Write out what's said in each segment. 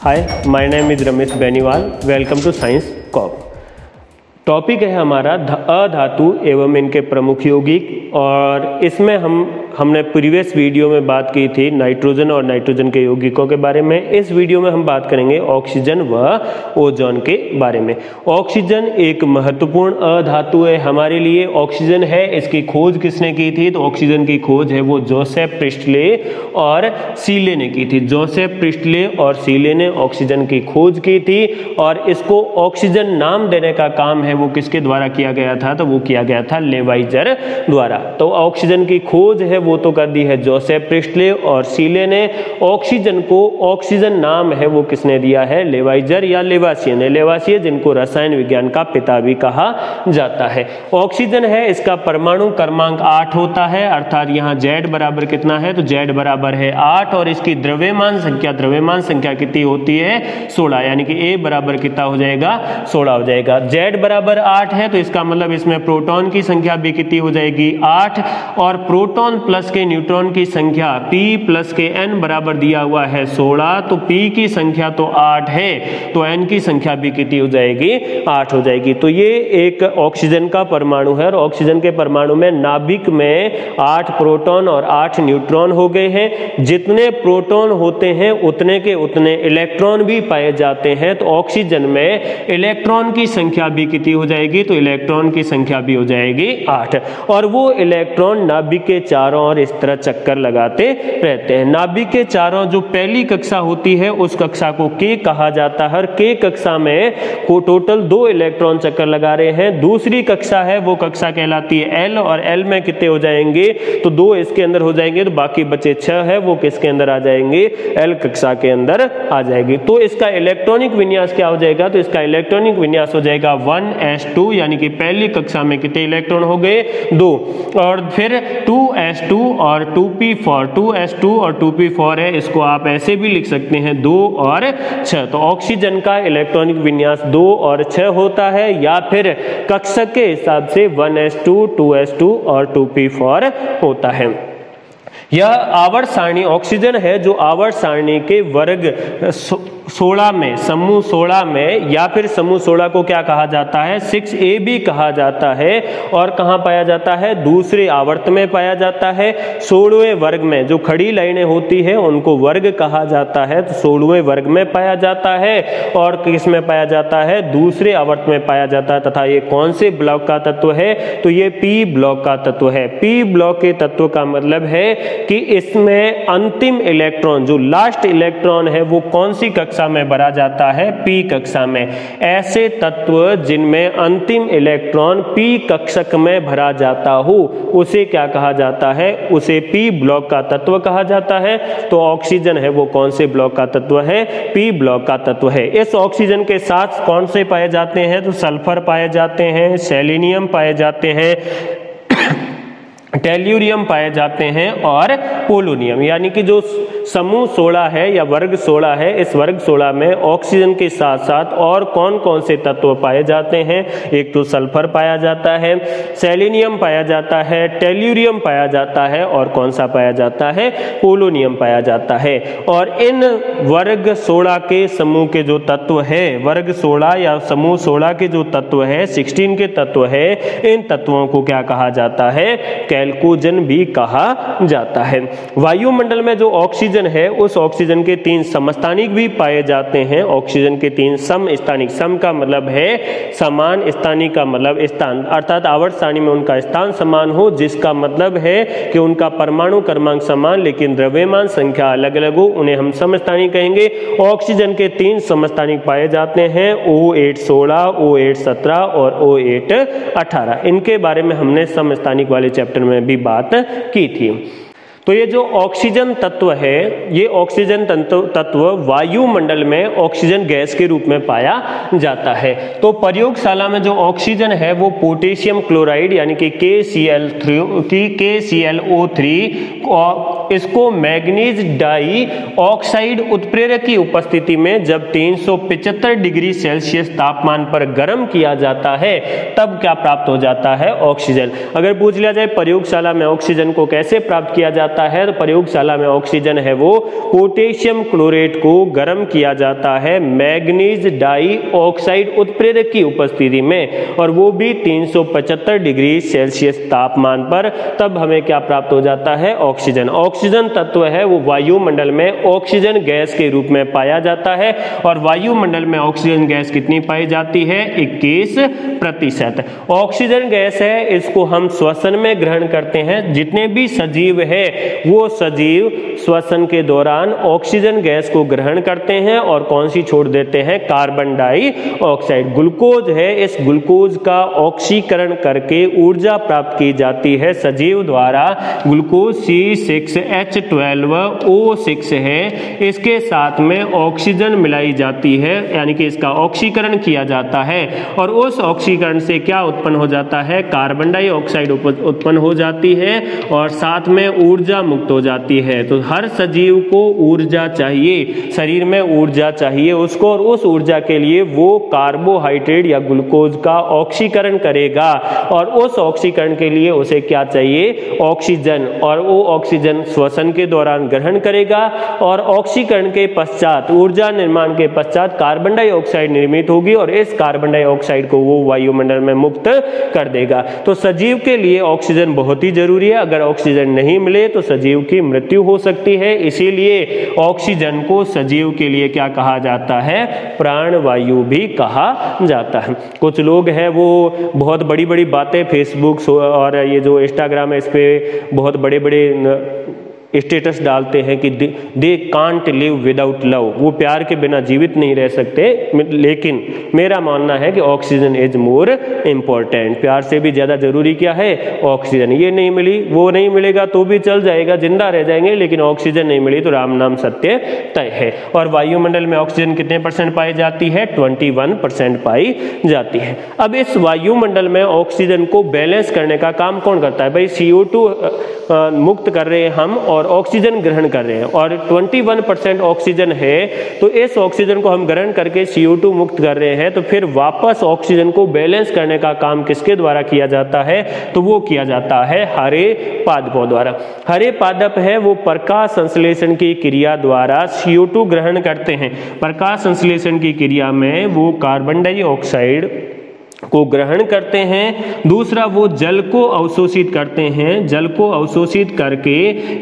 Hi, my name is Ramesh Beniwal. Welcome to science cop. Topic है हमारा अधातु एवं इनके प्रमुख यौगिक, और इसमें हमने प्रीवियस वीडियो में बात की थी नाइट्रोजन और नाइट्रोजन के यौगिकों के बारे में। इस वीडियो में हम बात करेंगे ऑक्सीजन व ओजोन के बारे में। ऑक्सीजन एक महत्वपूर्ण अधातु है हमारे लिए। ऑक्सीजन है, इसकी खोज किसने की थी? तो ऑक्सीजन की खोज है वो जोसेफ प्रिस्टले और सीले ने की थी। जोसेफ प्रिस्टले और सीले ने ऑक्सीजन की खोज की थी, और इसको ऑक्सीजन नाम देने का काम है वो किसके द्वारा किया गया था? तो वो किया गया था लेवाइजर द्वारा। तो ऑक्सीजन की खोज है वो तो कर दी है जोसेफ प्रिस्टले और सीले ने। ऑक्सीजन को ऑक्सीजन नाम है वो किसने दिया है? लेवाइजर या लेवासिए ने। लेवासिए जिनको रसायन विज्ञान का पिता भी कहा जाता है। ऑक्सीजन है, इसका परमाणु क्रमांक 8 होता है, अर्थात यहाँ Z बराबर कितना है? तो Z बराबर है 8, और इसकी द्रव्यमान संख्या कितनी होती है? 16, यानी कि A बराबर कितना हो जाएगा? 16 हो जाएगा। Z बराबर 8 है तो इसका मतलब इसमें प्रोटॉन की संख्या भी कितनी हो जाएगी? 8, और प्रोटॉन प्लस के न्यूट्रॉन की संख्या P प्लस के N बराबर दिया हुआ है 16, तो P की संख्या तो 8 है, तो N की संख्या भी कितनी हो जाएगी? 8 हो जाएगी। तो ये एक ऑक्सीजन का परमाणु है, और ऑक्सीजन के परमाणु में नाभिक में 8 प्रोटॉन और 8 न्यूट्रॉन हो गए हैं। जितने प्रोटॉन होते हैं उतने के उतने इलेक्ट्रॉन भी पाए जाते हैं, तो ऑक्सीजन में इलेक्ट्रॉन की संख्या भी कितनी हो जाएगी? तो इलेक्ट्रॉन की संख्या भी हो जाएगी 8, और वो इलेक्ट्रॉन नाभिक के चारों ओर इस तरह चक्कर लगाते रहते हैं। नाभिक के चारों जो पहली कक्षा होती है उस कक्षा को K कहा जाता है। हर K कक्षा में को टोटल 2 इलेक्ट्रॉन चक्कर लगा रहे हैं। दूसरी कक्षा है वो कक्षा कहलाती है L, और L में कितने हो जाएंगे? तो 2 इसके अंदर हो जाएंगे, तो बाकी बचे 6 है वो किसके अंदर आ जाएंगे? L कक्षा के अंदर आ जाएगी। तो इसका इलेक्ट्रॉनिक विन्यास क्या हो जाएगा? तो इसका इलेक्ट्रॉनिक विन्यास हो जाएगा 1s2, यानी कि पहली कक्षा में कितने इलेक्ट्रॉन हो गए? 2, और फिर 2s2 और 2p4, 2s2 और 2p4 है, इसको आप ऐसे भी लिख सकते हैं 2 और 6। तो ऑक्सीजन का इलेक्ट्रॉनिक विन्यास 2 और 6 होता है, या फिर कक्षक के हिसाब से 1s2, 2s2 और 2p4 होता है। यह आवर्त सारणी ऑक्सीजन है जो आवर्त सारणी के वर्ग 16 में, समूह 16 में, या फिर समूह 16 को क्या कहा जाता है? 6a भी कहा जाता है। और कहाँ पाया जाता है? दूसरे आवर्त में पाया जाता है। 16वें वर्ग में जो खड़ी लाइनें होती है उनको वर्ग कहा जाता है, तो 16वें वर्ग में पाया जाता है। और किस में पाया जाता है? दूसरे आवर्त में पाया जाता है। तथा ये कौन से ब्लॉक का तत्व है? तो ये P ब्लॉक का तत्व है। P ब्लॉक के तत्व का मतलब है कि इसमें अंतिम इलेक्ट्रॉन, जो लास्ट इलेक्ट्रॉन है, वो कौन सी कक्षा में भरा जाता है? P कक्षा में। ऐसे तत्व जिनमें अंतिम इलेक्ट्रॉन P कक्षक में भरा जाता हो उसे क्या कहा जाता है? उसे P ब्लॉक का तत्व कहा जाता है। तो ऑक्सीजन है वो कौन से ब्लॉक का तत्व है? P ब्लॉक का तत्व है। इस ऑक्सीजन के साथ कौन से पाए जाते हैं? तो सल्फर पाए जाते हैं, सेलेनियम पाए जाते हैं, टेल्यूरियम पाए जाते हैं, और पोलोनियम। यानी कि जो समूह 16 है या वर्ग 16 है, इस वर्ग 16 में ऑक्सीजन के साथ साथ और कौन कौन से तत्व पाए जाते हैं? एक तो सल्फर पाया जाता है, सेलेनियम पाया जाता है, टेल्यूरियम पाया जाता है, और कौन सा पाया जाता है? पोलोनियम पाया जाता है। और इन वर्ग 16 के समूह के जो तत्व है, वर्ग 16 या समूह 16 के जो तत्व है, 16 के तत्व है, इन तत्वों को क्या कहा जाता है? कैल्कोजन भी कहा जाता है। वायुमंडल में जो ऑक्सीजन है उस ऑक्सीजन के 3 समस्थानिक भी पाए जाते हैं। ऑक्सीजन के 3 समस्थानिक, सम का मतलब है समान, स्थानिक का मतलब स्थान, अर्थात आवर्त सारणी में उनका स्थान समान हो, जिसका मतलब है कि उनका परमाणु क्रमांक समान लेकिन द्रव्यमान संख्या अलग अलग हो, उन्हें हम समस्थानिक कहेंगे। ऑक्सीजन के 3 समस्थानिक पाए जाते हैं, O8 16, O8 17 और O8 18। इनके बारे में हमने समस्थानिक वाले चैप्टर में भी बात की थी। तो ये जो ऑक्सीजन तत्व है, ये ऑक्सीजन तत्व वायुमंडल में ऑक्सीजन गैस के रूप में पाया जाता है। तो प्रयोगशाला में जो ऑक्सीजन है वो पोटेशियम क्लोराइड यानी कि KClO3 इसको मैग्नीज डाई ऑक्साइड उत्प्रेरक की उपस्थिति में जब 375 डिग्री सेल्सियस तापमान पर गर्म किया जाता है तब क्या प्राप्त हो जाता है? ऑक्सीजन। अगर पूछ लिया जाए प्रयोगशाला में ऑक्सीजन को कैसे प्राप्त किया जाता जाता है? तो प्रयोगशाला में ऑक्सीजन है वो पोटेशियम क्लोरेट को गर्म किया जाता है मैग्नीज डाई ऑक्साइड उत्प्रेरक की उपस्थिति में, और वो भी 375 डिग्री सेल्सियस तापमान पर। तब हमें क्या प्राप्त हो जाता है? ऑक्सीजन। ऑक्सीजन तत्व है वो वायुमंडल में ऑक्सीजन गैस के रूप में पाया जाता है, और वायुमंडल में ऑक्सीजन गैस कितनी पाई जाती है? 21%। ऑक्सीजन गैस है, इसको हम श्वसन में ग्रहण करते हैं। जितने भी सजीव है वो सजीव श्वसन के दौरान ऑक्सीजन गैस को ग्रहण करते हैं और कौन सी छोड़ देते हैं? Carbon dioxide. ग्लूकोज है, इस ग्लूकोज का ऑक्सीकरण करके ऊर्जा प्राप्त की जाती है सजीव द्वारा। ग्लूकोज C6H12O6 है, इसके साथ में ऑक्सीजन मिलाई जाती है, यानी कि इसका ऑक्सीकरण किया जाता है, और उस ऑक्सीकरण से क्या उत्पन्न हो जाता है? कार्बन डाइऑक्साइड उत्पन्न हो जाती है, और साथ में ऊर्जा मुक्त हो जाती है। तो हर सजीव को ऊर्जा चाहिए, शरीर में ऊर्जा चाहिए उसको, और उस ऊर्जा के लिए वो कार्बोहाइड्रेट या ग्लूकोज का ऑक्सीकरण करेगा, और उस ऑक्सीकरण के लिए उसे क्या चाहिए? ऑक्सीजन, और वो ऑक्सीजन श्वसन के दौरान ग्रहण करेगा, और ऑक्सीकरण के पश्चात, ऊर्जा निर्माण के पश्चात कार्बन डाइऑक्साइड निर्मित होगी, और इस कार्बन डाइऑक्साइड को वो वायुमंडल में मुक्त कर देगा। तो सजीव के लिए ऑक्सीजन बहुत ही जरूरी है। अगर ऑक्सीजन नहीं मिले तो सजीव की मृत्यु हो सकती है। इसीलिए ऑक्सीजन को सजीव के लिए क्या कहा जाता है? प्राणवायु भी कहा जाता है। कुछ लोग हैं वो बहुत बड़ी बड़ी बातें फेसबुक और ये जो इंस्टाग्राम है इस पे बहुत बड़े बड़े स्टेटस डालते हैं कि they can't live without love, वो प्यार के बिना जीवित नहीं रह सकते। लेकिन मेरा मानना है कि ऑक्सीजन इज मोर इम्पोर्टेंट। प्यार से भी ज़्यादा जरूरी क्या है? ऑक्सीजन। ये नहीं मिली, वो नहीं मिलेगा तो भी चल जाएगा, जिंदा रह जाएंगे, लेकिन ऑक्सीजन नहीं मिली तो राम नाम सत्य तय है। और वायुमंडल में ऑक्सीजन कितने % पाई जाती है? 21% पाई जाती है। अब इस वायुमंडल में ऑक्सीजन को बैलेंस करने का काम कौन करता है? भाई CO2 मुक्त कर रहे हैं हम और ऑक्सीजन ग्रहण कर रहे हैं, और 21% ऑक्सीजन है, तो इस ऑक्सीजन को हम ग्रहण करके CO2 मुक्त कर रहे हैं, तो फिर वापस ऑक्सीजन को बैलेंस करने का काम किसके द्वारा किया जाता है? तो वो किया जाता है हरे पादपों द्वारा। हरे पादप है वो प्रकाश संश्लेषण की क्रिया द्वारा CO2 ग्रहण करते हैं। प्रकाश संश्लेषण की क्रिया में वो कार्बन डाइऑक्साइड को ग्रहण करते हैं। दूसरा वो जल को अवशोषित करते हैं। जल को अवशोषित करके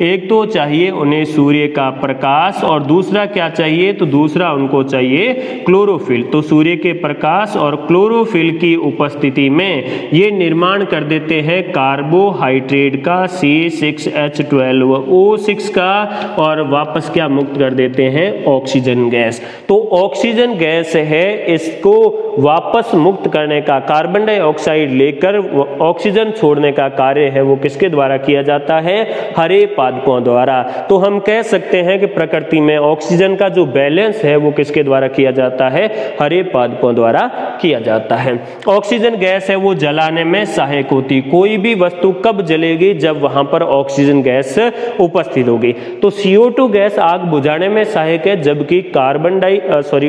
एक तो चाहिए उन्हें सूर्य का प्रकाश, और दूसरा क्या चाहिए? तो दूसरा उनको चाहिए क्लोरोफिल। तो सूर्य के प्रकाश और क्लोरोफिल की उपस्थिति में ये निर्माण कर देते हैं कार्बोहाइड्रेट का C6H12O6 का, और वापस क्या मुक्त कर देते हैं? Oxygen gas. तो ऑक्सीजन गैस है, इसको वापस मुक्त करने का, कार्बन डाइऑक्साइड लेकर ऑक्सीजन छोड़ने का कार्य है वो किसके द्वारा किया जाता है? हरे पादपों द्वारा। तो हम कह सकते हैं कि प्रकृति में ऑक्सीजन का जो बैलेंस है वो किसके द्वारा किया जाता है? हरे पादपों द्वारा किया जाता है। ऑक्सीजन गैस है वो जलाने में सहायक होती। कोई भी वस्तु कब जलेगी? जब वहां पर ऑक्सीजन गैस उपस्थित होगी। तो CO2 गैस आग बुझाने में सहायक है, जबकि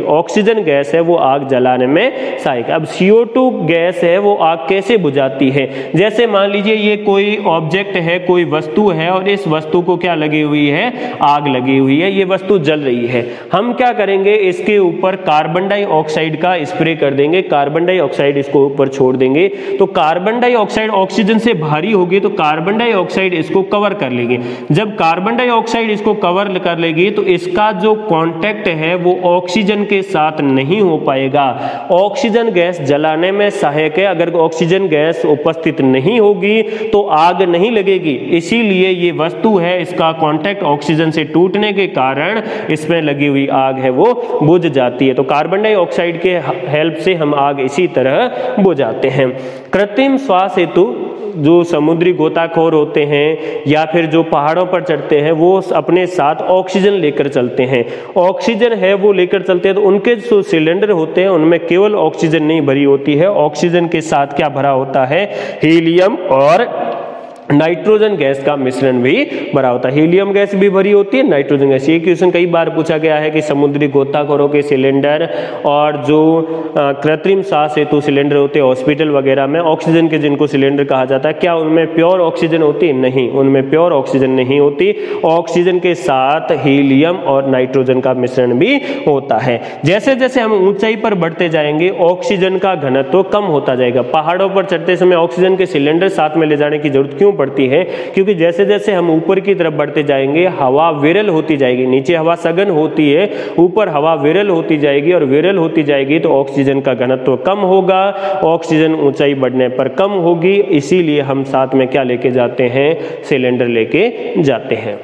ऑक्सीजन गैस है वो आग जलाने में सहायक है। अब CO2 गैस है वो आग कैसे बुझाती है? जैसे मान लीजिए ये कोई ऑब्जेक्ट है, कोई वस्तु है, और इस वस्तु को क्या लगी हुई है? आग लगी हुई है, ये वस्तु जल रही है। हम क्या करेंगे? इसके ऊपर कार्बन डाइऑक्साइड का स्प्रे कर देंगे, कार्बन डाइऑक्साइड इसको ऊपर छोड़ देंगे, तो कार्बन डाइऑक्साइड ऑक्सीजन से भारी होगी, तो कार्बन डाइऑक्साइड इसको कवर कर लेगी। जब कार्बन डाइऑक्साइड इसको कवर कर लेगी तो इसका जो कांटेक्ट है वो ऑक्सीजन के साथ नहीं हो पाएगा। ऑक्सीजन गैस जलाने में सहायक है। अगर ऑक्सीजन गैस उपस्थित नहीं होगी तो आग नहीं लगेगी। इसीलिए ये वस्तु है, इसका कांटेक्ट ऑक्सीजन से टूटने के कारण इसमें लगी हुई आग है वो बुझ जाती है। तो कार्बन डाइऑक्साइड के हेल्प से हम आग इसी तरह बुझाते हैं। कृत्रिम श्वास हेतु जो समुद्री गोताखोर होते हैं या फिर जो पहाड़ों पर चढ़ते हैं वो अपने साथ ऑक्सीजन लेकर चलते हैं। ऑक्सीजन है वो लेकर चलते हैं, तो उनके जो सिलेंडर होते हैं उनमें केवल ऑक्सीजन नहीं भरी होती है, ऑक्सीजन के साथ क्या भरा होता है? हीलियम और नाइट्रोजन गैस का मिश्रण भी भरा होता है। हीलियम गैस भी भरी होती है, नाइट्रोजन गैस। ये क्वेश्चन कई बार पूछा गया है कि समुद्री गोताखोरों के सिलेंडर और जो कृत्रिम सांस हेतु सिलेंडर होते हैं हॉस्पिटल वगैरह में, ऑक्सीजन के जिनको सिलेंडर कहा जाता है, क्या उनमें प्योर ऑक्सीजन होती है? नहीं, उनमें प्योर ऑक्सीजन नहीं होती। ऑक्सीजन के साथ हीलियम और नाइट्रोजन का मिश्रण भी होता है। जैसे जैसे हम ऊंचाई पर बढ़ते जाएंगे ऑक्सीजन का घनत्व कम होता जाएगा। पहाड़ों पर चढ़ते समय ऑक्सीजन के सिलेंडर साथ में ले जाने की जरूरत क्यों पड़ती है? क्योंकि जैसे जैसे हम ऊपर की तरफ बढ़ते जाएंगे हवा विरल होती जाएगी। नीचे हवा सघन होती है, ऊपर हवा विरल होती जाएगी, और विरल होती जाएगी तो ऑक्सीजन का घनत्व कम होगा, ऑक्सीजन ऊंचाई बढ़ने पर कम होगी। इसीलिए हम साथ में क्या लेके जाते हैं? सिलेंडर लेके जाते हैं।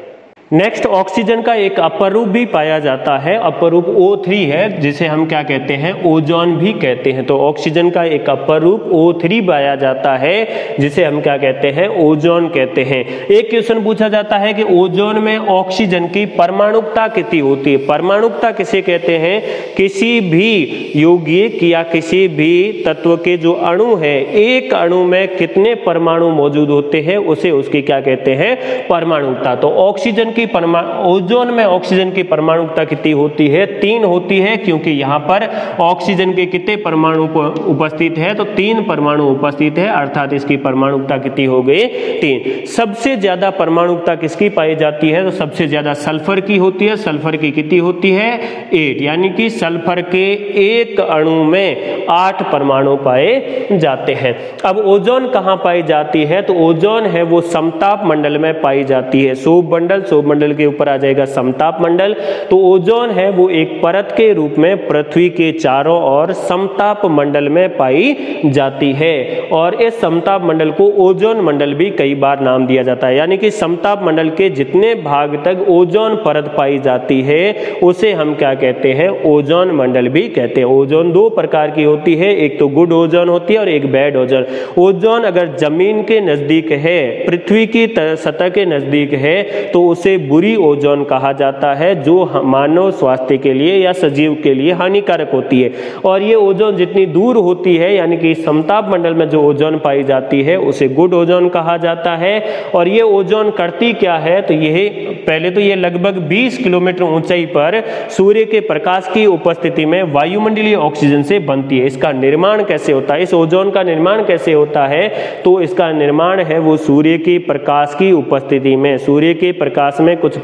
नेक्स्ट, ऑक्सीजन का एक अपरूप भी पाया जाता है, अपरूप O3 है, जिसे हम क्या कहते हैं? ओजोन भी कहते हैं। तो ऑक्सीजन का एक अपरूप O3 पाया जाता है, जिसे हम क्या कहते हैं? ओजोन कहते हैं। एक क्वेश्चन पूछा जाता है कि ओजोन में ऑक्सीजन की परमाणुकता कितनी होती है? परमाणुकता किसे कहते हैं? किसी भी यौगिक या किसी भी तत्व के जो अणु है, एक अणु में कितने परमाणु मौजूद होते हैं, उसे उसकी क्या कहते हैं? परमाणुकता। तो ऑक्सीजन की ओजोन में ऑक्सीजन की परमाणुकता कितनी होती है? 3 होती है, क्योंकि यहाँ पर ऑक्सीजन के कितने परमाणु उपस्थित है? तो 3 परमाणु उपस्थित है, अर्थात इसकी परमाणुकता कितनी हो गई? 3। सबसे ज्यादा परमाणुकता किसकी पाई जाती है? तो सबसे ज्यादा सल्फर की होती है। सल्फर की कितनी होती है? 8, यानी कि सल्फर के एक अणु में 8 परमाणु पाए जाते हैं। अब ओजोन कहाँ पाई जाती है? तो ओजोन है वो समताप मंडल में पाई जाती है। शोभ मंडल के ऊपर आ जाएगा समताप मंडल। तो ओजोन है वो एक परत के रूप में पृथ्वी के चारों ओर समताप मंडल में पाई जाती है, और इस समताप मंडल को ओजोन मंडल भी कई बार नाम दिया जाता है। यानी कि समताप मंडल के जितने भाग तक ओजोन परत पाई जाती है उसे हम क्या कहते हैं? ओजोन मंडल भी कहते हैं। ओजोन 2 प्रकार की होती है, एक तो गुड ओजोन होती है और एक बैड ओजोन। ओजोन अगर जमीन के नजदीक है, पृथ्वी की सतह के नजदीक है, तो उसे बुरी ओजोन कहा जाता है, जो मानव स्वास्थ्य के लिए या सजीव के लिए हानिकारक होती है। और ये ओजोन जितनी दूर होती है, यानी कि समताप मंडल में जो ओजोन पाई जाती है उसे गुड ओजोन कहा जाता है। और ये ओजोन करती क्या है? तो यह पहले तो ये लगभग 20 किलोमीटर ऊंचाई पर सूर्य के प्रकाश की उपस्थिति में वायुमंडलीय ऑक्सीजन से बनती है। इसका निर्माण कैसे होता है? इस ओजोन का निर्माण कैसे होता है? तो इसका निर्माण है वो सूर्य की प्रकाश की उपस्थिति में, सूर्य के प्रकाश में कुछ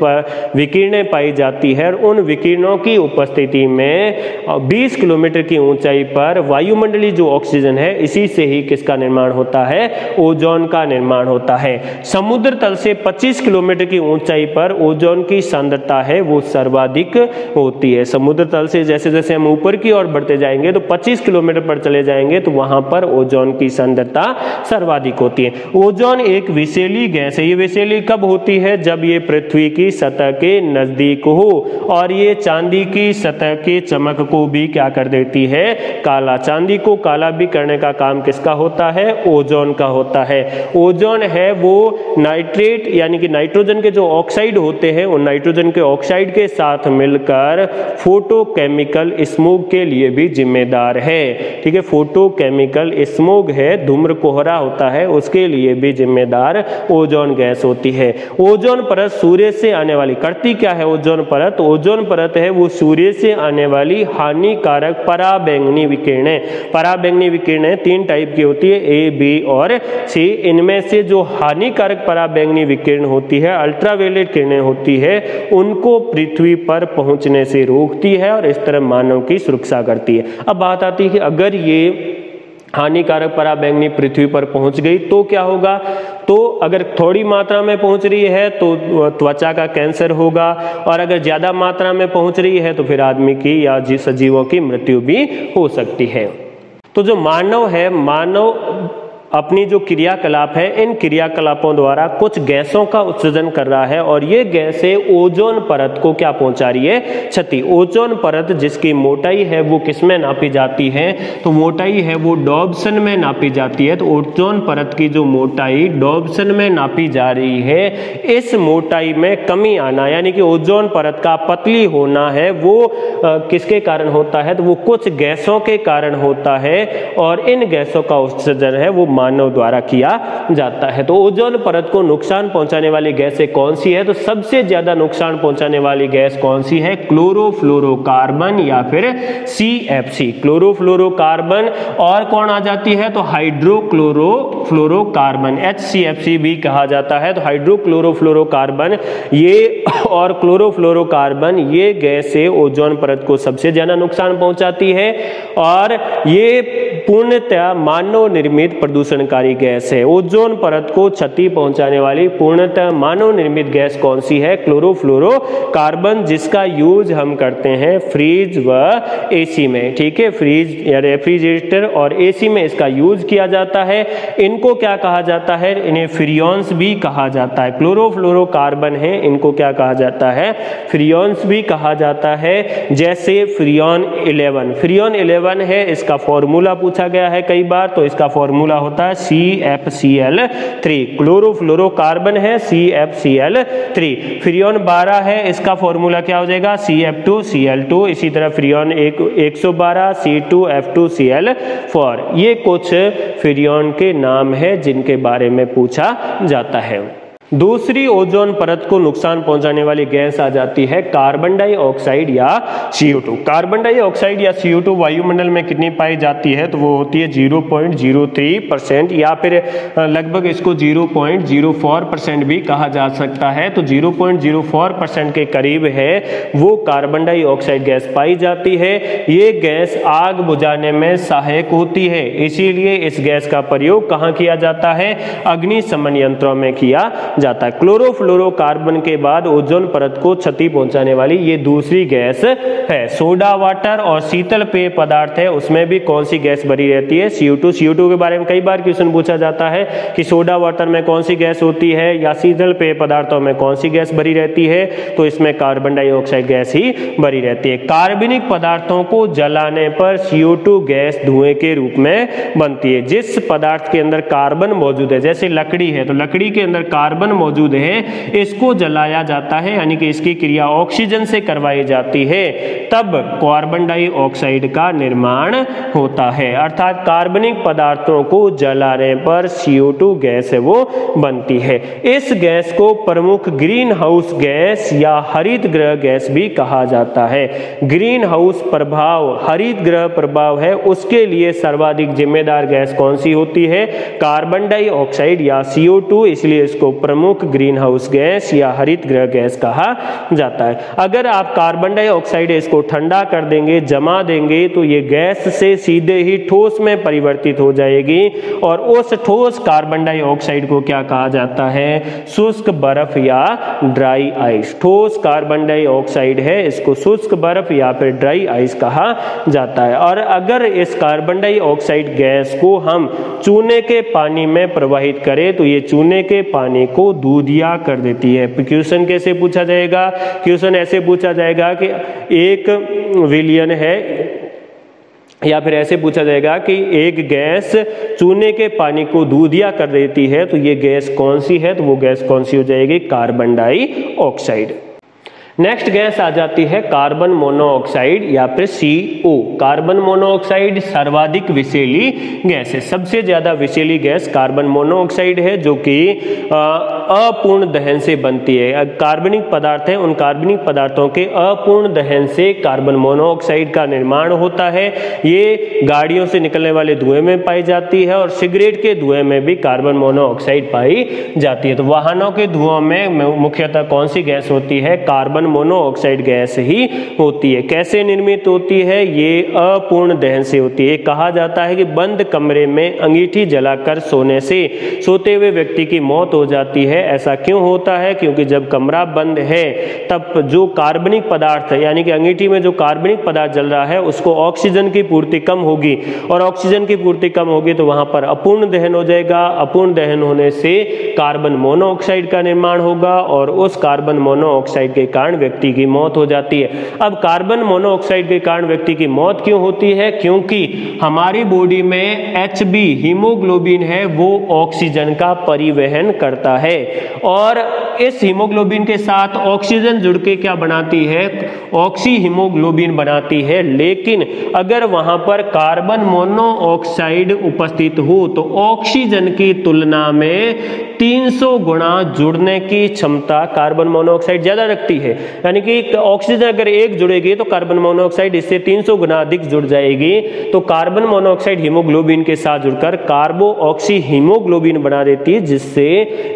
विकिरणें पाई जाती है, और उन विकिरणों की उपस्थिति में 20 किलोमीटर की ऊंचाई पर वायुमंडलीय जो ऑक्सीजन है, इसी से ही किसका निर्माण होता है? ओजोन का निर्माण होता है। समुद्र तल से 25 किलोमीटर की ऊंचाई पर ओजोन की सांद्रता है वो सर्वाधिक होती है। समुद्र तल से जैसे जैसे हम ऊपर की ओर बढ़ते जाएंगे तो 25 किलोमीटर पर चले जाएंगे तो वहां पर ओजोन की सांद्रता सर्वाधिक होती है। ओजोन एक विषैली गैस है। ये विषैली कब होती है? जब ये पृथ्वी की सतह के नजदीक हो, और ये चांदी की सतह के चमक को भी क्या कर देती है? काला। चांदी को काला भी करने का काम किसका होता है? ओजोन का होता है। ओजोन है वो नाइट्रेट यानी कि नाइट्रोजन के जो ऑक्साइड होते हैं उन नाइट्रोजन के ऑक्साइड के साथ मिलकर फोटोकेमिकल स्मोग के लिए भी जिम्मेदार है। ठीक है, फोटोकेमिकल स्मोग है, धूम्र कोहरा होता है, उसके लिए भी जिम्मेदार ओजोन गैस होती है। ओजोन परत सूर्य से आने वाली करती क्या है? ओजोन परत, ओजोन परत है वो सूर्य से आने वाली हानिकारक पराबैंगनी विकिरणें। पराबैंगनी विकिरणें 3 टाइप की होती है, ए, बी और सी। इनमें से जो हानिकारक पराबैंगनी विकिरण होती है, अल्ट्रावायलेट किरणें होती है, उनको पृथ्वी पर पहुंचने से रोकती है और इस तरह मानव की सुरक्षा करती है। अब बात आती है कि अगर ये हानिकारक पराबैंगनी पृथ्वी पर पहुंच गई तो क्या होगा? तो अगर थोड़ी मात्रा में पहुंच रही है तो त्वचा का कैंसर होगा, और अगर ज्यादा मात्रा में पहुंच रही है तो फिर आदमी की या सजीवों की मृत्यु भी हो सकती है। तो जो मानव है, मानव अपनी जो क्रियाकलाप है, इन क्रियाकलापों द्वारा कुछ गैसों का उत्सर्जन कर रहा है, और ये गैसें ओजोन परत को क्या पहुंचा रही है? क्षति। ओजोन परत जिसकी मोटाई है वो किसमें नापी जाती है? तो मोटाई है वो डॉब्सन में नापी जाती है। तो ओजोन परत की जो मोटाई डॉब्सन में नापी जा रही है, इस मोटाई में कमी आना यानी कि ओजोन परत का पतली होना है वो किसके कारण होता है? तो वो कुछ गैसों के कारण होता है, और इन गैसों का उत्सर्जन है वो मानव द्वारा किया जाता है। तो ओजोन परत को नुकसान पहुंचाने वाली गैसें कौन सी है? तो सबसे ज्यादा नुकसान पहुंचाने वाली गैस कौन सी है? क्लोरोफ्लोरोकार्बन या फिर CFC, क्लोरोफ्लोरोकार्बन। और कौन आ जाती है? तो हाइड्रोक्लोरोफ्लोरोकार्बन, HCFC भी कहा जाता है। तो हाइड्रोक्लोरोफ्लोरोकार्बन ये और क्लोरोफ्लोरोकार्बन ये गैसें ओजोन परत को सबसे ज्यादा नुकसान पहुंचाती है और ये पूर्णतः मानव निर्मित प्रदूषणकारी गैस है। ओजोन परत को क्षति पहुंचाने वाली पूर्णतः मानव निर्मित गैस कौन सी है? क्लोरोफ्लोरोकार्बन, जिसका यूज हम करते हैं फ्रिज व AC में। ठीक है, फ्रिज या रेफ्रिजरेटर और AC में इसका यूज किया जाता है। इनको क्या कहा जाता है? इन्हें फ्रियोन्स भी कहा जाता है। क्लोरोफ्लोरोकार्बन है, इनको क्या कहा जाता है? फ्रियोन्स भी कहा जाता है। जैसे फ्रियोन 11, फ्रियोन 11 है, इसका फॉर्मूला पूछा गया है कई बार, तो इसका फॉर्मूला होता है CFCl3। क्लोरोफ्लोरोकार्बन है CFCl3। फ्रियोन 12 है, इसका फॉर्मूला क्या हो जाएगा? CF2Cl2। इसी तरह फ्रियोन 112 C2F2Cl4। ये कुछ फ्रियोन के नाम है जिनके बारे में पूछा जाता है। दूसरी ओजोन परत को नुकसान पहुंचाने वाली गैस आ जाती है कार्बन डाइऑक्साइड या CO2। कार्बन डाइऑक्साइड या CO2 वायुमंडल में कितनी पाई जाती है? तो वो होती है 0.03% या फिर लगभग इसको 0.04% भी कहा जा सकता है। तो 0.04% के करीब है वो कार्बन डाइऑक्साइड गैस पाई जाती है। ये गैस आग बुझाने में सहायक होती है, इसीलिए इस गैस का प्रयोग कहाँ किया जाता है? अग्निशमन यंत्रों में किया जाता है। क्लोरोफ्लोरोकार्बन के बाद ओजोन परत को क्षति पहुंचाने वाली ये दूसरी गैस है। सोडा वाटर और शीतल पेय पदार्थ है, उसमें भी कौन सी गैस भरी रहती है? CO2। CO2 के बारे में कई बार क्वेश्चन पूछा जाता है कि सोडा वाटर में कौन सी गैस होती है या शीतल पेय पदार्थों में कौन सी गैस भरी रहती है? तो इसमें कार्बन डाइऑक्साइड गैस ही भरी रहती है। कार्बनिक पदार्थों को जलाने पर CO2 गैस धुएं के रूप में बनती है। जिस पदार्थ के अंदर कार्बन मौजूद है, जैसे लकड़ी है, तो लकड़ी के अंदर कार्बन मौजूद है, इसको जलाया जाता है, यानी कि इसकी क्रिया ऑक्सीजन से करवाई जाती है, तब कार्बन डाइऑक्साइड का निर्माण होता है। अर्थात कार्बनिक पदार्थों को जलाने पर CO2 गैस है वो बनती है। इस गैस को प्रमुख ग्रीन हाउस गैस या हरित गृह गैस भी कहा जाता है। ग्रीन हाउस प्रभाव, हरित गृह प्रभाव है, उसके लिए सर्वाधिक जिम्मेदार गैस कौन सी होती है? कार्बन डाइऑक्साइड या CO2, इसलिए इसको प्रमुख ग्रीन हाउस गैस या हरित गृह गैस कहा जाता है। अगर आप कार्बन डाइऑक्साइड इसको ठंडा कर देंगे, जमा देंगे, तो ये गैस से सीधे ही ठोस में परिवर्तित हो जाएगी और उस ठोस कार्बन डाइऑक्साइड को क्या कहा जाता है? शुष्क बर्फ या ड्राई आइस। ठोस कार्बन डाइऑक्साइड है, इसको शुष्क बर्फ या फिर ड्राई आइस कहा जाता है। और अगर इस कार्बन डाइऑक्साइड गैस को हम चूने के पानी में प्रवाहित करें तो ये चूने के पानी को दूधिया कर देती है। क्वेश्चन कैसे पूछा जाएगा? क्वेश्चन ऐसे पूछा जाएगा कि 1 विलियन है, या फिर ऐसे पूछा जाएगा कि एक गैस चूने के पानी को दूधिया कर देती है, तो ये गैस कौन सी है? तो वो गैस कौन सी हो जाएगी? Carbon dioxide. नेक्स्ट गैस आ जाती है कार्बन मोनोऑक्साइड या फिर CO। कार्बन मोनोऑक्साइड सर्वाधिक विषैली गैस है। सबसे ज्यादा विषैली गैस कार्बन मोनोऑक्साइड है, जो कि अपूर्ण दहन से बनती है। कार्बनिक पदार्थ है, उन कार्बनिक पदार्थों के अपूर्ण दहन से कार्बन मोनोऑक्साइड का निर्माण होता है। ये गाड़ियों से निकलने वाले धुएं में पाई जाती है और सिगरेट के धुएं में भी कार्बन मोनोऑक्साइड पाई जाती है। तो वाहनों के धुओं में मुख्यतः कौन सी गैस होती है? कार्बन मोनोऑक्साइड गैस ही होती है। कैसे निर्मित होती है? ये अपूर्ण दहन से होती है। कहा जाता है कि बंद कमरे में अंगीठी जलाकर सोने से सोते हुए व्यक्ति की मौत हो जाती है। ऐसा क्यों होता है? क्योंकि जब कमरा बंद है तब जो कार्बनिक पदार्थ है, यानी कि अंगीठी में जो कार्बनिक पदार्थ जल रहा है, उसको ऑक्सीजन की पूर्ति कम होगी और ऑक्सीजन की पूर्ति कम होगी तो वहां पर अपूर्ण दहन हो जाएगा। अपूर्ण दहन होने से कार्बन मोनोऑक्साइड का निर्माण होगा और उस कार्बन मोनोऑक्साइड के कारण व्यक्ति की मौत हो जाती है। अब कार्बन मोनोऑक्साइड के कारण व्यक्ति की मौत क्यों होती है? क्योंकि हमारी बॉडी में HB हीमोग्लोबिन है, वो ऑक्सीजन का परिवहन करता है और इस हीमोग्लोबिन के साथ ऑक्सीजन जुड़ के क्या बनाती है, ऑक्सी हीमोग्लोबिन बनाती है। लेकिन अगर वहां पर कार्बन मोनोऑक्साइड उपस्थित हो तो ऑक्सीजन की तुलना में 300 गुना जुड़ने की क्षमता कार्बन मोनोऑक्साइड ज्यादा रखती है। यानी कि ऑक्सीजन अगर एक जुड़ेगी तो कार्बन मोनोऑक्साइड इससे 300 गुना अधिक जुड़ जाएगी। तो कार्बन मोनोऑक्साइड हीमोग्लोबिन के साथ जुड़कर कार्बो ऑक्सी हीमोग्लोबिन बना देती है, जिससे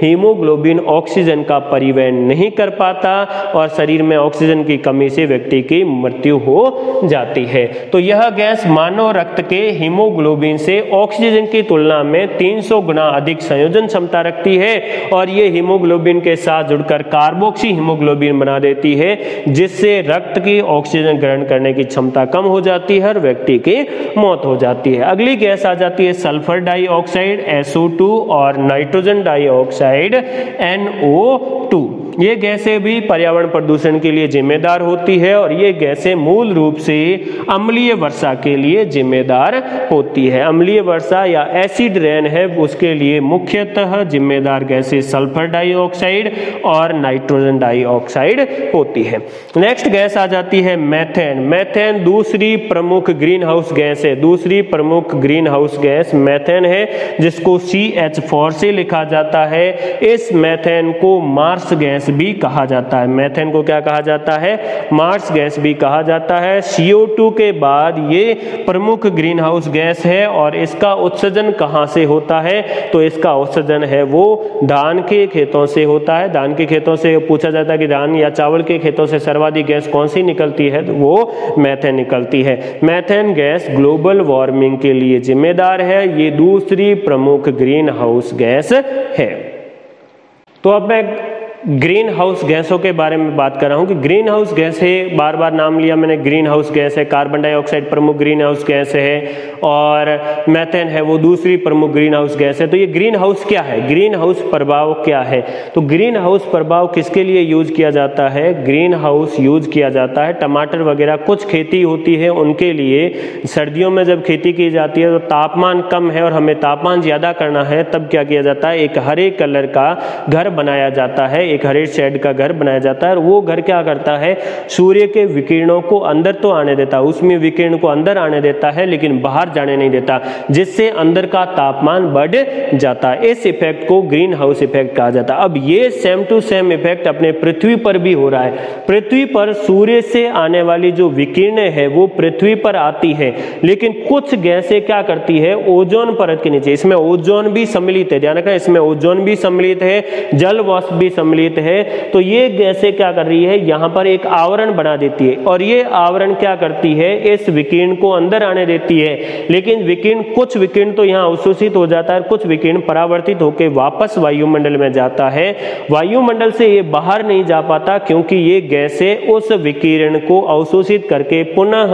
हीमोग्लोबिन ऑक्सीजन का परिवहन नहीं कर पाता और शरीर में ऑक्सीजन की कमी से व्यक्ति की मृत्यु हो जाती है। तो यह गैस मानव रक्त के हीमोग्लोबिन से ऑक्सीजन की तुलना में 300 गुना अधिक संयोजन क्षमता रखती है और ये हीमोग्लोबिन के साथ जुड़कर कार्बोक्सी हीमोग्लोबिन बना देती है, जिससे रक्त की ऑक्सीजन ग्रहण करने की क्षमता कम हो जाती है और व्यक्ति की मौत हो जाती है। अगली गैस आ जाती है सल्फर डाइऑक्साइड SO2 और नाइट्रोजन डाइऑक्साइड NO2। ये गैसें भी पर्यावरण प्रदूषण के लिए जिम्मेदार होती है और ये गैसें मूल रूप से अम्लीय वर्षा के लिए जिम्मेदार होती है। अम्लीय वर्षा या एसिड रेन है, उसके लिए मुख्यतः जिम्मेदार गैसें सल्फर डाइऑक्साइड और नाइट्रोजन डाइऑक्साइड होती है। नेक्स्ट गैस आ जाती है मेथेन। मेथेन दूसरी प्रमुख ग्रीन हाउस गैस है। दूसरी प्रमुख ग्रीन हाउस गैस मेथेन है, जिसको CH4 से लिखा जाता है। इस मेथेन को मार्स गैस भी कहा जाता है। मेथेन को क्या कहा जाता है, मार्स गैस भी कहा जाता है। CO2 के बाद ये प्रमुख ग्रीन हाउस गैस है और इसका उत्सर्जन कहां से होता है, तो इसका उत्सर्जन है वो धान के खेतों से होता है। धान के खेतों से पूछा जाता है कि धान या चावल के खेतों से सर्वाधिक गैस कौन सी निकलती है, तो वो मेथेन निकलती है। मेथेन गैस ग्लोबल वार्मिंग के लिए जिम्मेदार है। ये दूसरी प्रमुख ग्रीन हाउस गैस है। तो अब मैं ग्रीन हाउस गैसों के बारे में बात कर रहा हूं कि ग्रीन हाउस गैस है, बार बार नाम लिया मैंने, ग्रीन हाउस गैस है। कार्बन डाइऑक्साइड प्रमुख ग्रीन हाउस गैस है और मेथेन है वो दूसरी प्रमुख ग्रीन हाउस गैस है। तो ये ग्रीन हाउस क्या है, ग्रीन हाउस प्रभाव क्या है, तो ग्रीन हाउस प्रभाव किसके लिए यूज किया जाता है, ग्रीन हाउस यूज किया जाता है टमाटर वगैरह कुछ खेती होती है उनके लिए। सर्दियों में जब खेती की जाती है तो तापमान कम है और हमें तापमान ज्यादा करना है, तब क्या किया जाता है, एक हरे कलर का घर बनाया जाता है, एक हरे शेड का घर बनाया जाता है। और वो घर क्या करता है, सूर्य के विकिरणों को अंदर तो आने देता है, उसमें विकिरण को अंदर आने देता है लेकिन बाहर जाने नहीं देता, जिससे अंदर का तापमान बढ़ जाता है। इस इफेक्ट को ग्रीन हाउस इफेक्ट कहा जाता है। अब ये सेम टू सेम इफेक्ट अपने पृथ्वी पर भी हो रहा है। पृथ्वी पर सूर्य से आने वाली जो विकिरणें है वो पृथ्वी पर आती है, लेकिन कुछ गैसें क्या करती है, ओजोन परत के नीचे, इसमें ओजोन भी सम्मिलित है, ध्यान रखना इसमें ओजोन भी सम्मिलित है, जल वाष्प भी सम्मिलित है। तो ये गैसें क्या कर रही है, यहां पर एक आवरण बना देती है और ये आवरण क्या करती है, इस विकिरण को अंदर आने देती है। लेकिन विकिरण, कुछ विकिरण तो यहां अवशोषित हो जाता है, कुछ विकिरण परावर्तित होकर वापस वायुमंडल में जाता है। वायुमंडल से ये बाहर नहीं जा पाता क्योंकि ये गैसें उस विकिरण को अवशोषित करके पुनः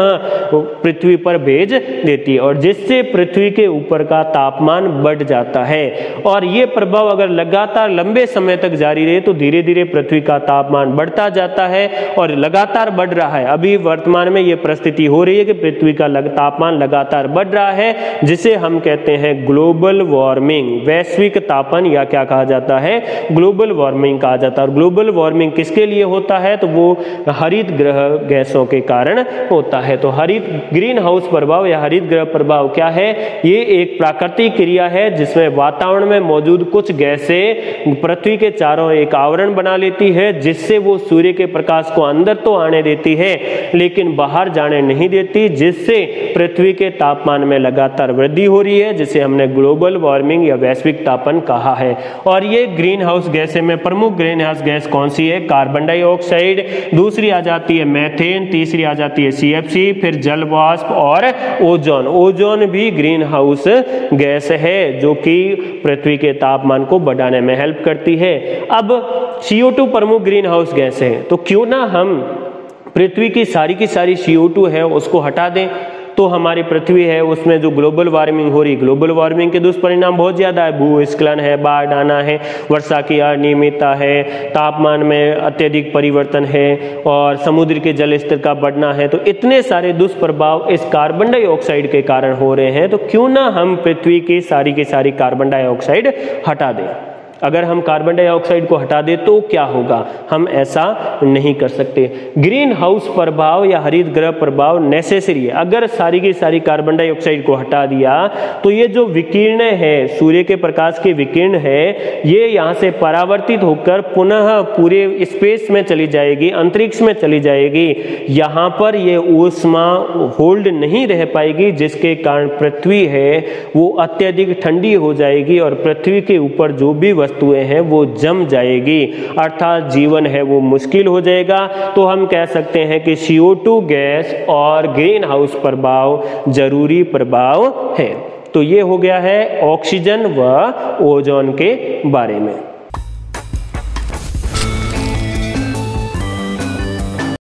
पृथ्वी पर भेज देती है और जिससे पृथ्वी के ऊपर का तापमान बढ़ जाता है। और ये प्रभाव अगर लगातार लंबे समय तक जारी रहे तो धीरे धीरे पृथ्वी का तापमान बढ़ता जाता है और लगातार बढ़ रहा है। अभी वर्तमान में यह परिस्थिति हो रही है कि पृथ्वी का तापमान लगातार बढ़ रहा है, जिसे हम कहते हैं ग्लोबल वार्मिंग, वैश्विक तापन, या क्या कहा जाता है, ग्लोबल वार्मिंग कहा जाता है। और ग्लोबल वार्मिंग किसके लिए होता है, तो वो हरित ग्रह गैसों के कारण होता है। तो हरित ग्रीन हाउस प्रभाव या हरित ग्रह प्रभाव क्या है, ये एक प्राकृतिक क्रिया है जिसमें वातावरण में मौजूद कुछ गैसें पृथ्वी के चारों एक आवरण बना लेती है, जिससे वो सूर्य के प्रकाश को अंदर तो आने देती है लेकिन बाहर जाने नहीं देती, जिससे पृथ्वी के तापमान में लगातार वृद्धि हो रही है, जिसे हमने ग्लोबल वार्मिंग या वैश्विक तापन कहा है। और ये ग्रीन हाउस गैसें में प्रमुख ग्रीन हाउस गैस कौन सी है, कार्बन डाइऑक्साइड, दूसरी आ जाती है मेथेन, तीसरी आ जाती है CFC, फिर जल वाष्प और ओजोन। ओजोन भी ग्रीन हाउस गैस है जो कि पृथ्वी के तापमान को बढ़ाने में हेल्प करती है। अब CO2 प्रमुख ग्रीन हाउस गैस है, तो क्यों ना हम पृथ्वी की सारी CO2 है उसको हटा दें, तो हमारी पृथ्वी है उसमें जो ग्लोबल वार्मिंग हो रही, ग्लोबल वार्मिंग के दुष्परिणाम बहुत ज्यादा है, भूस्खलन है, बाढ़ आना है, वर्षा की अनियमितता है, तापमान में अत्यधिक परिवर्तन है और समुद्र के जल स्तर का बढ़ना है। तो इतने सारे दुष्प्रभाव इस कार्बन डाइऑक्साइड के कारण हो रहे हैं, तो क्यों ना हम पृथ्वी की सारी कार्बन डाइऑक्साइड हटा दें। अगर हम कार्बन डाइऑक्साइड को हटा दें तो क्या होगा? हम ऐसा नहीं कर सकते। ग्रीन हाउस प्रभाव या हरित गृह प्रभाव नेसेसरी है। अगर सारी की सारी कार्बन डाइऑक्साइड को हटा दिया तो ये जो विकिरण है, सूर्य के प्रकाश के विकिरण है, ये यहाँ से परावर्तित होकर पुनः पूरे स्पेस में चली जाएगी, अंतरिक्ष में चली जाएगी। यहाँ पर ये ऊष्मा होल्ड नहीं रह पाएगी, जिसके कारण पृथ्वी है वो अत्यधिक ठंडी हो जाएगी और पृथ्वी के ऊपर जो भी वस्तुएं हैं वो जम जाएगी, अर्थात जीवन है वो मुश्किल हो जाएगा। तो हम कह सकते हैं कि CO2 गैस और ग्रीन हाउस प्रभाव जरूरी प्रभाव है। तो ये हो गया है ऑक्सीजन व ओजोन के बारे में।